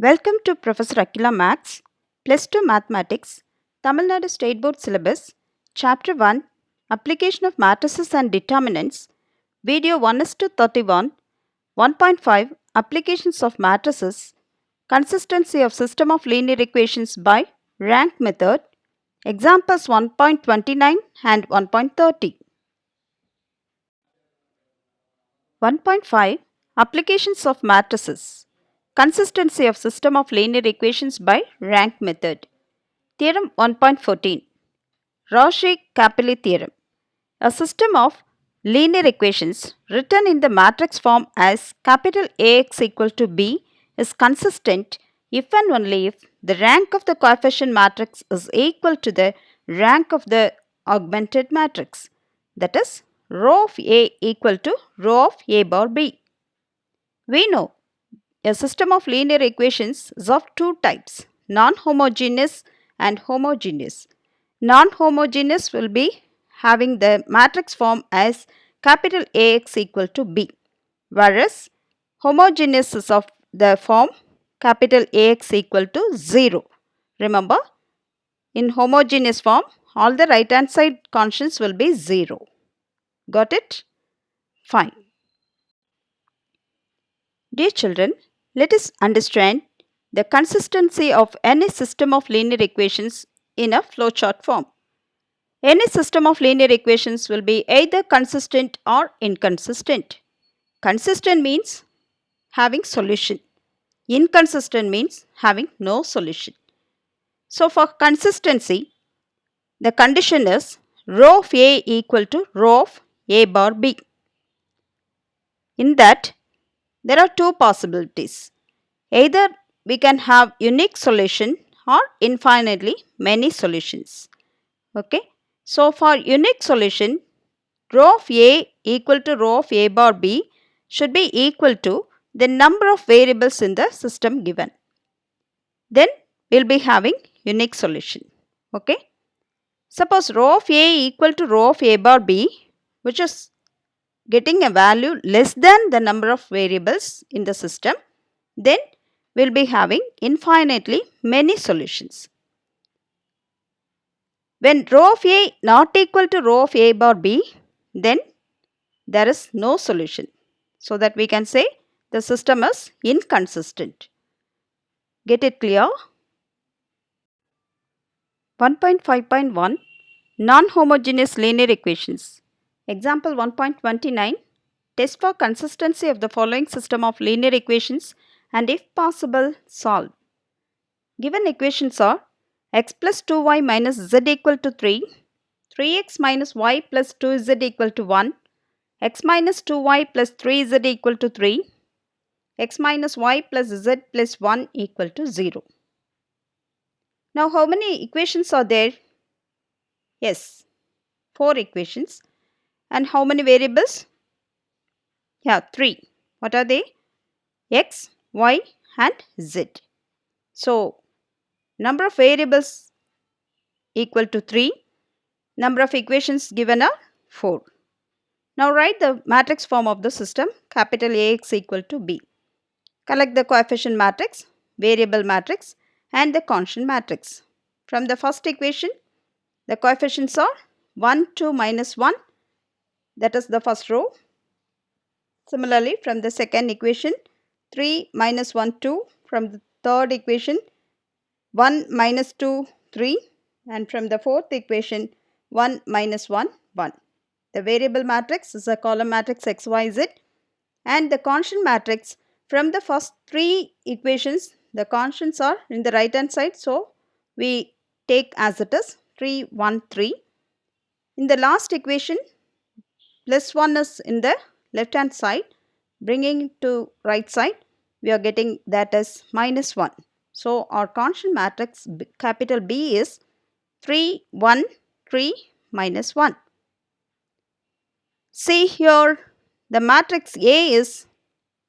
Welcome to Professor Akila Max, Plus 2 Mathematics, Tamil Nadu State Board Syllabus, Chapter 1, Application of Matrices and Determinants, Video 1 is to 31, 1.5, Applications of Matrices, Consistency of System of Linear Equations by Rank Method, Examples 1.29 and 1.30. 1.5 Applications of Matrices, Consistency of System of Linear Equations by Rank Method. Theorem 1.14 Cauchy-Capilli Theorem. A system of linear equations written in the matrix form as capital AX equal to B is consistent if and only if the rank of the coefficient matrix is equal to the rank of the augmented matrix, that is, rho of A equal to rho of A bar B. We know a system of linear equations is of two types, non-homogeneous and homogeneous. Non-homogeneous will be having the matrix form as capital AX equal to B, whereas homogeneous is of the form capital AX equal to 0. Remember, in homogeneous form, all the right hand side constants will be 0. Got it? Fine. Dear children, let us understand the consistency of any system of linear equations in a flowchart form. Any system of linear equations will be either consistent or inconsistent. Consistent means having solution. Inconsistent means having no solution. So for consistency, the condition is rho of A equal to rho of A bar B. In that, there are two possibilities. Either we can have unique solution or infinitely many solutions. Okay. So for unique solution, rho of A equal to rho of A bar B should be equal to the number of variables in the system given. Then we will be having unique solution. Okay. Suppose rho of A equal to rho of A bar B, which is getting a value less than the number of variables in the system, then we will be having infinitely many solutions. When rho of A not equal to rho of A bar B, then there is no solution. So that we can say the system is inconsistent. Get it clear? 1.5.1 Non-homogeneous linear equations. Example 1.29 Test for consistency of the following system of linear equations and if possible solve. Given equations are x plus 2y minus z equal to 3, 3x minus y plus 2z equal to 1, x minus 2y plus 3z equal to 3, x minus y plus z plus 1 equal to 0. Now how many equations are there? Yes, 4 equations. And how many variables? Yeah, 3. What are they? X, y and z. So, number of variables equal to 3. Number of equations given are 4. Now write the matrix form of the system, capital AX equal to B. Collect the coefficient matrix, variable matrix and the constant matrix. From the first equation, the coefficients are 1, 2, minus 1. That is the first row. Similarly, from the second equation, 3, minus 1, 2. From the third equation, 1, minus 2, 3. And from the fourth equation, 1, minus 1, 1. The variable matrix is a column matrix x, y, z. And the constant matrix, from the first 3 equations, the constants are in the right hand side. So, we take as it is 3, 1, 3. In the last equation, plus 1 is in the left hand side. Bringing to right side, we are getting that as minus 1. So, our constant matrix capital B is 3, 1, 3, minus 1. See here, the matrix A is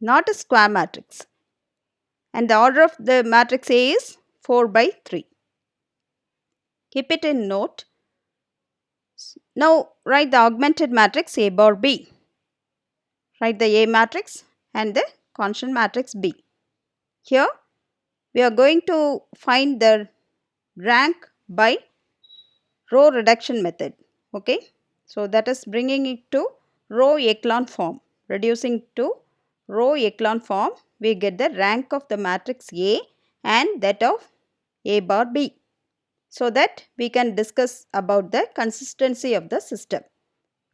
not a square matrix and the order of the matrix A is 4 by 3. Keep it in note. Now write the augmented matrix A bar B. Write the A matrix and the constant matrix B. Here we are going to find the rank by row reduction method. Okay, so that is bringing it to row echelon form. Reducing to row echelon form, we get the rank of the matrix A and that of A bar B, so that we can discuss about the consistency of the system.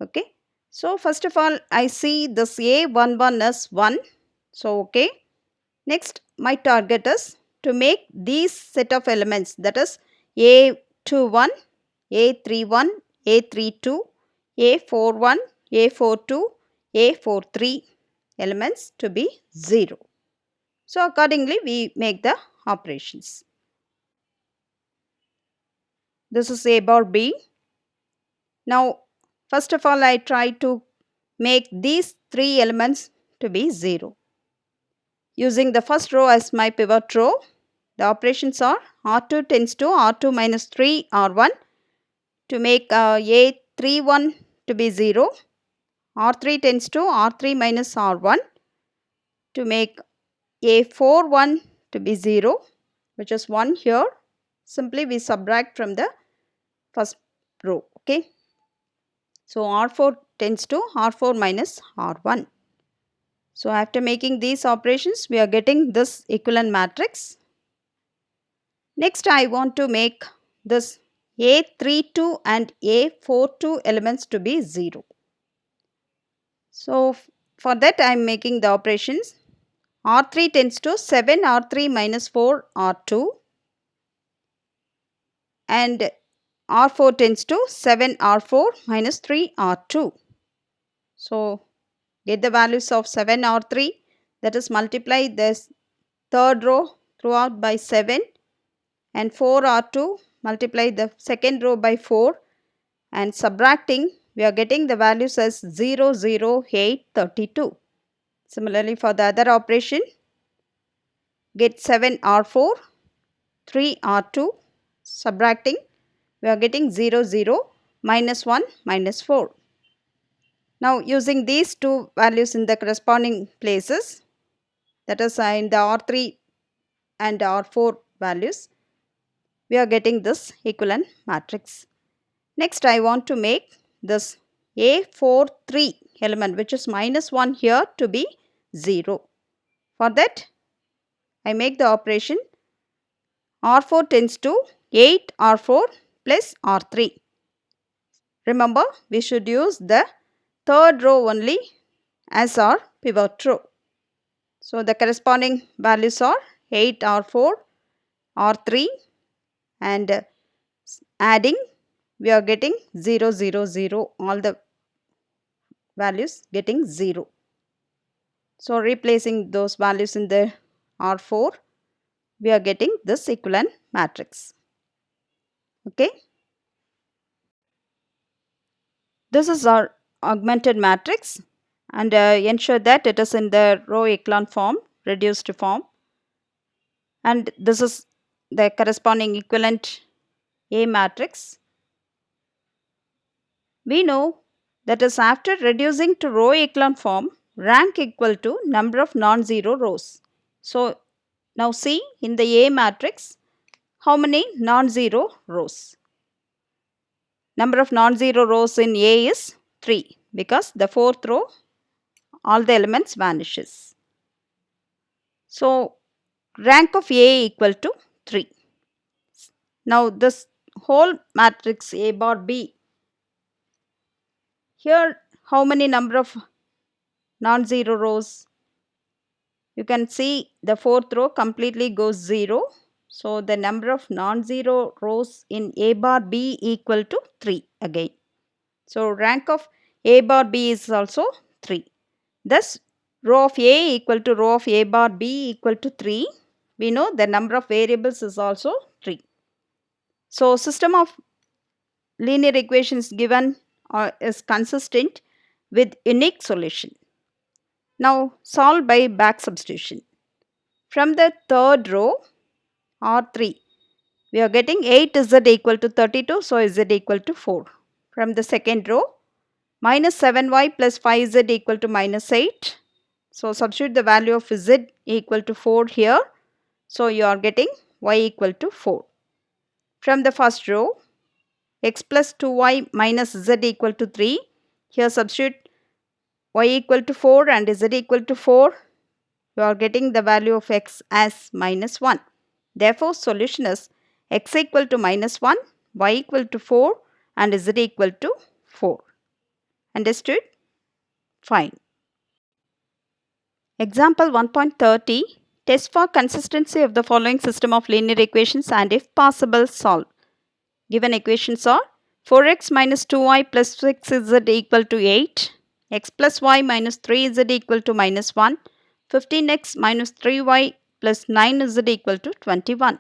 Okay, so first of all, I see this A11 as 1. So okay, next my target is to make these set of elements, that is A21, A31, A32, A41, A42, A43 elements to be 0. So accordingly we make the operations. This is A bar B. Now first of all, I try to make these 3 elements to be 0. Using the first row as my pivot row, the operations are R2 tends to R2 minus 3 R1 to make A31 to be 0. R3 tends to R3 minus R1 to make A41 to be 0, which is 1 here. Simply we subtract from the first row. Okay. So R4 tends to R4 minus R1. So after making these operations, we are getting this equivalent matrix. Next, I want to make this A32 and A42 elements to be 0. So for that, I am making the operations. R3 tends to 7 R3 minus 4 R2 and R4 tends to 7 R4 minus 3 R2. So get the values of 7 R3, that is multiply this third row throughout by 7, and 4 R2 multiply the second row by 4, and subtracting we are getting the values as 0, 0, 8, 32. Similarly for the other operation, get 7 R4, 3 R2, subtracting we are getting 0, 0, minus 1, minus 4. Now using these two values in the corresponding places, that is in the R3 and R4 values, we are getting this equivalent matrix. Next I want to make this A43 element, which is minus 1 here, to be 0. For that I make the operation R4 tends to 8 R4 plus R3. Remember, we should use the third row only as our pivot row. So the corresponding values are 8 R4, R3, and adding we are getting 0, 0, 0, all the values getting 0. So replacing those values in the R4, we are getting this equivalent matrix. Okay. This is our augmented matrix, and ensure that it is in the row echelon form, reduced form, and this is the corresponding equivalent A matrix. We know that is after reducing to row echelon form, rank equal to number of non-zero rows. So now see in the A matrix how many non-zero rows. Number of non-zero rows in A is 3, because the fourth row all the elements vanishes. So rank of A equal to 3. Now this whole matrix A bar B, here how many number of non-zero rows? You can see the fourth row completely goes 0. So the number of non-zero rows in A bar B equal to 3 again. So rank of A bar B is also 3. Thus row of A equal to row of A bar B equal to 3. We know the number of variables is also 3. So system of linear equations given is consistent with unique solution. Now solve by back substitution. From the third row R3, we are getting 8z equal to 32, so z equal to 4. From the second row, minus 7y plus 5z equal to minus 8. So substitute the value of z equal to 4 here. So you are getting y equal to 4. From the first row, x plus 2y minus z equal to 3. Here substitute y equal to 4 and z equal to 4. You are getting the value of x as minus 1. Therefore, solution is x equal to minus 1, y equal to 4 and z equal to 4. Understood? Fine. Example 1.30. Test for consistency of the following system of linear equations and if possible solve. Given equations are 4x minus 2y plus 6z equal to 8, x plus y minus 3z equal to minus 1, 15x minus 3y plus 9z equal to 21.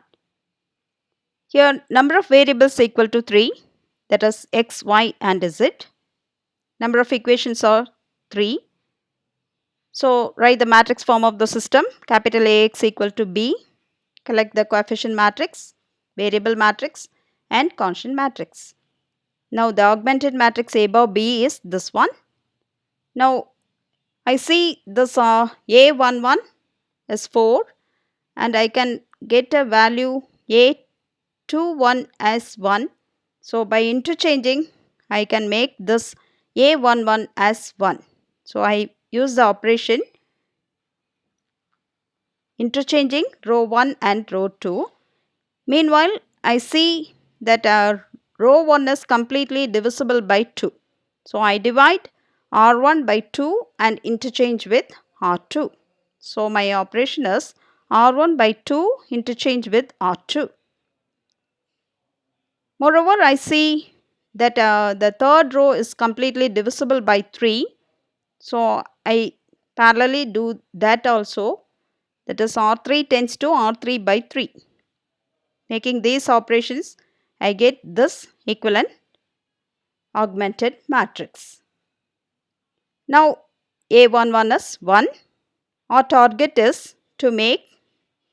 Here number of variables equal to 3, that is x, y and z. Number of equations are 3. So write the matrix form of the system. Capital AX equal to B. Collect the coefficient matrix, variable matrix and constant matrix. Now the augmented matrix A bar B is this one. Now I see this A11 is 4 and I can get a value A21 as 1. So by interchanging I can make this A11 as 1. So I use the operation interchanging row 1 and row 2. Meanwhile, I see that row 1 is completely divisible by 2. So I divide R1 by 2 and interchange with R2. So my operation is R1 by 2 interchange with R2. Moreover, I see that the third row is completely divisible by 3. So I parallelly do that also. That is R3 tends to R3 by 3. Making these operations, I get this equivalent augmented matrix. Now A11 is 1. Our target is to make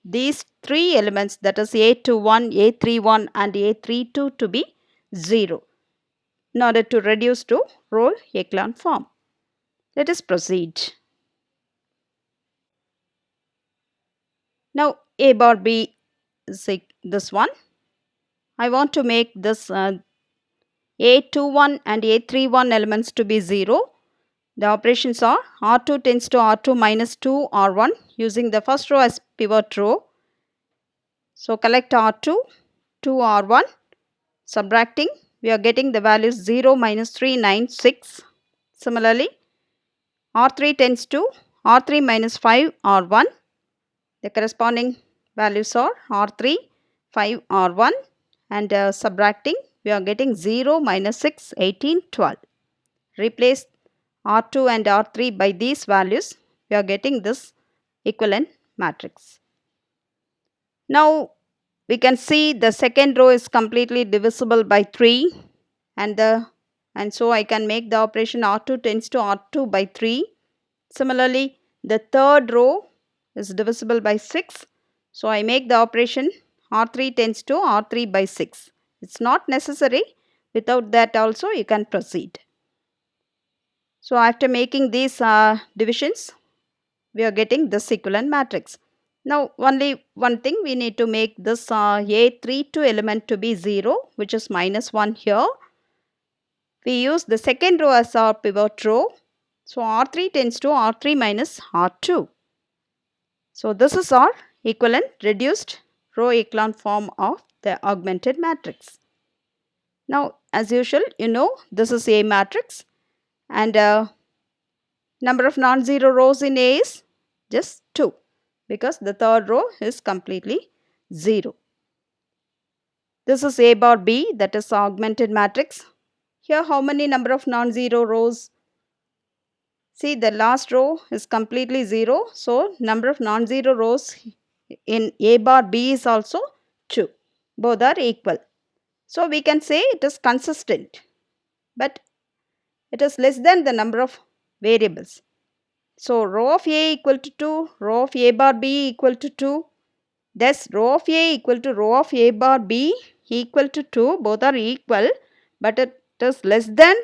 these 3 elements, that is A21, A31 and A32 to be 0 in order to reduce to row echelon form. Let us proceed. Now A bar B is this one. I want to make this A21 and A31 elements to be 0. The operations are R2 tends to R2 minus 2 R1 using the first row as pivot row. So collect R2, 2 R1, subtracting we are getting the values 0 minus 3, 9, 6. Similarly, R3 tends to R3 minus 5 R1. The corresponding values are R3, 5 R1 and subtracting we are getting 0 minus 6, 18, 12. Replace R2 and R3 by these values, we are getting this equivalent matrix. Now we can see the second row is completely divisible by 3 and so I can make the operation R2 tends to R2 by 3. Similarly, the third row is divisible by 6. So I make the operation R3 tends to R3 by 6. It's not necessary. Without that also you can proceed. So after making these divisions, we are getting this equivalent matrix. Now only one thing, we need to make this A32 element to be 0, which is minus 1 here. We use the second row as our pivot row. So R3 tends to R3 minus R2. So this is our equivalent reduced row echelon form of the augmented matrix. Now as usual, you know this is A matrix and number of non-zero rows in A is just 2 because the third row is completely 0. This is A bar B, that is augmented matrix. Here how many number of non-zero rows? See, the last row is completely 0. So number of non-zero rows in A bar B is also 2. Both are equal. So we can say it is consistent, but it is less than the number of variables. So row of A equal to 2, row of A bar B equal to 2. Thus row of A equal to row of A bar B equal to 2. Both are equal, but it is less than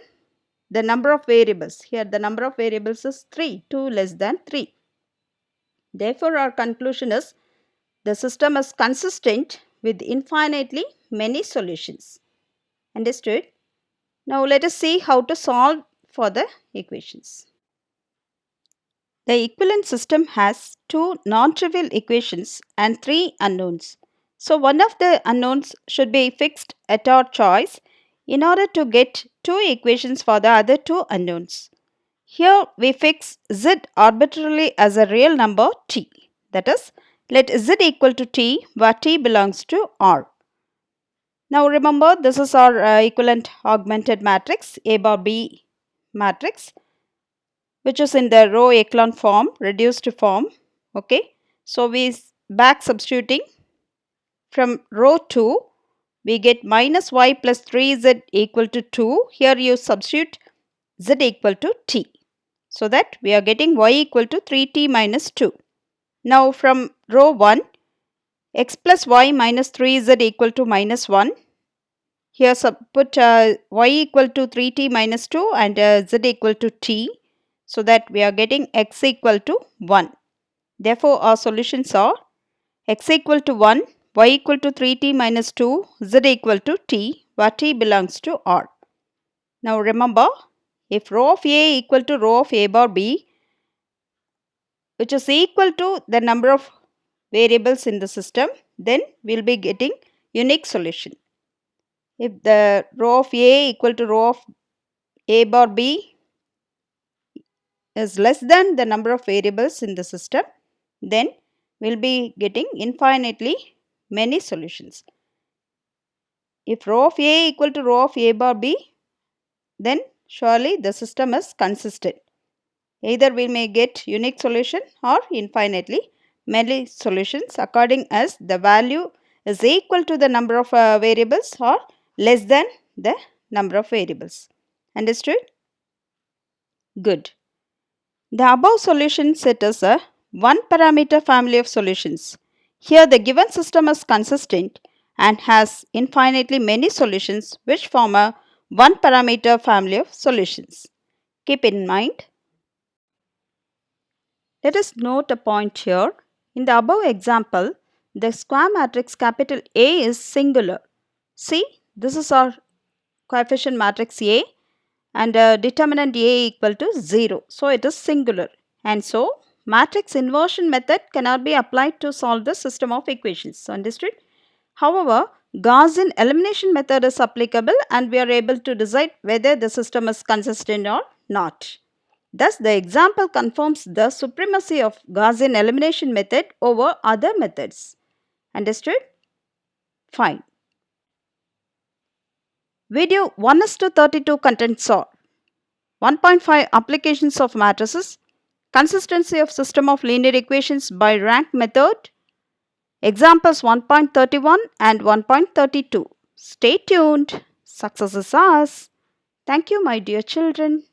the number of variables. Here the number of variables is 3, 2 less than 3. Therefore our conclusion is the system is consistent with infinitely many solutions. Understood? Now let us see how to solve for the equations. The equivalent system has two non-trivial equations and three unknowns. So one of the unknowns should be fixed at our choice in order to get two equations for the other two unknowns. Here we fix z arbitrarily as a real number t. That is, let z equal to t where t belongs to R. Now remember, this is our equivalent augmented matrix, A bar B matrix, which is in the row echelon form, reduced form. Okay, so we back substituting from row 2, we get minus y plus 3z equal to 2. Here you substitute z equal to t. So that we are getting y equal to 3t minus 2. Now from row 1, x plus y minus 3z equal to minus 1. Here put y equal to 3t minus 2 and z equal to t. So that we are getting x equal to 1. Therefore, our solutions are x equal to 1, y equal to 3t minus 2, z equal to t, where t belongs to R. Now remember, if row of A equal to row of A bar B, which is equal to the number of variables in the system, then we will be getting unique solution. If the row of A equal to row of A bar B is less than the number of variables in the system, then we will be getting infinitely many solutions. If row of A equal to row of A bar B, then surely the system is consistent. Either we may get unique solution or infinitely many solutions according as the value is equal to the number of variables or less than the number of variables. Understood? Good. The above solution set is a one parameter family of solutions. Here the given system is consistent and has infinitely many solutions which form a one parameter family of solutions. Keep in mind. Let us note a point here. In the above example, the square matrix capital A is singular. See, this is our coefficient matrix A and determinant A equal to 0. So, it is singular. And so, matrix inversion method cannot be applied to solve the system of equations. So, understood? However, Gaussian elimination method is applicable and we are able to decide whether the system is consistent or not. Thus, the example confirms the supremacy of Gaussian elimination method over other methods. Understood? Fine. Video 1:32 contents are 1.5 applications of matrices, consistency of system of linear equations by rank method, examples 1.31 and 1.32. Stay tuned. Success is ours. Thank you, my dear children.